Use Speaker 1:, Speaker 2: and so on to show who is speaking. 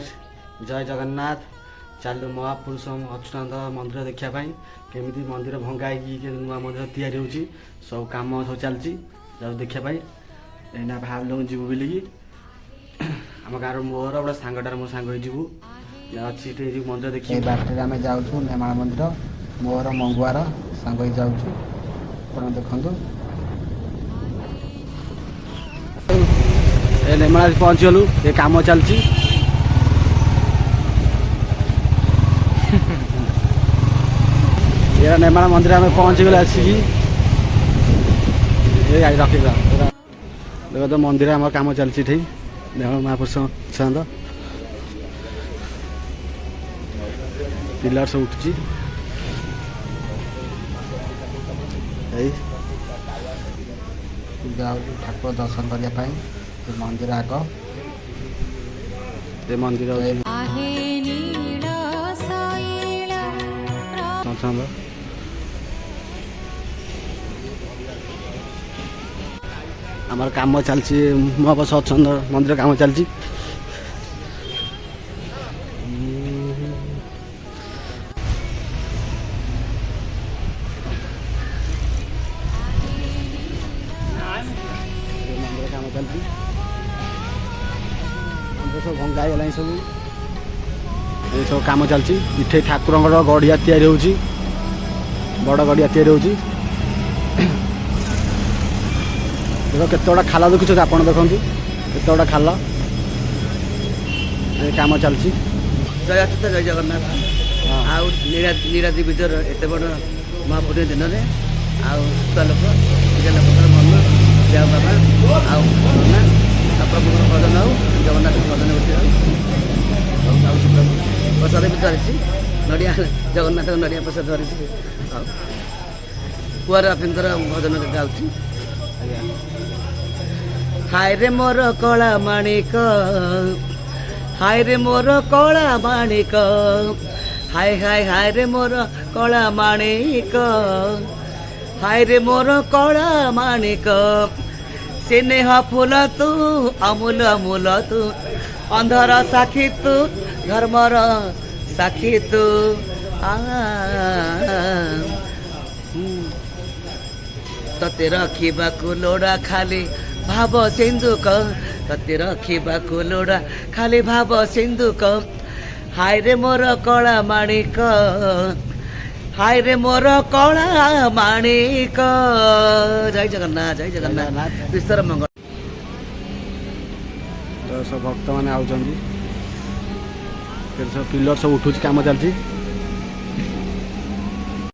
Speaker 1: breakfast जय जगन्नाथ चलु महापुरुष अच्युतानंद मंदिर देखापी केमी मंदिर भंगा नुआ मंदिर तैयारी होची सब कम सब चलती देखापी एना भाव लोग जीव बोलिकी आम गाँव मोर गोटे सांगटार मो सांग जीवु अच्छी मंदिर देखिए बाटर आम जाऊँ नेमाल मंदिर मोर मंगुआर सांग जाऊँ देखु नेमाल पहुँचीगलु ये कम चलती ये नेमाल मंदिर आम पहुँचीगले आसिकी रखा देख तो मंदिर आम कम चलती ठीक नेमाल महापुरुष छांद पिलर सब उठुची ठाकुर दर्शन करने मंदिर आग ये मंदिर आमर काम चलती महापुरुष अच्युतानंद मंदिर काम चलती सब भंगा गला सब ये सब कम चलती इटे ठाकुर गड़िया तैयारी होची बड़ गड़िया तैयारी होची देख केतोटा खाल देखुच आप देखो केतोटा खाल कम चलती
Speaker 2: जय अच्युत जय जगन्नाथ आराती विजयर एत बड़ महापुण्य दिन में छुआ लोक पूजा लोक मन देव बाबा प्रभु भजन हो जगन्नाथ भजन प्रसाद भी धरी नड़िया जगन्नाथ नड़िया प्रसाद धरी कुआर बापींकर भजन गाँची हाय रे मोर कला माणिक हाय रे मोर कला माणिक हाय हाय हाय रे मोर कला माणिक हाय रे मोर कला माणिक स्नेह फूल तू अमूल अमूल तू अंधर साक्षी तू धर्मर साक्षी तू तते रखा लोड़ा खाली भाव सिंधुक तते रखा लोड़ा खाली भाव सिंधुक हाय रे मोर कला माणिक हाय रे मोर कला माणिक जय जगन्नाथ विश्वर मंगल
Speaker 1: सब भक्त मैंने आउट सब पिलर सब उठू कम चलती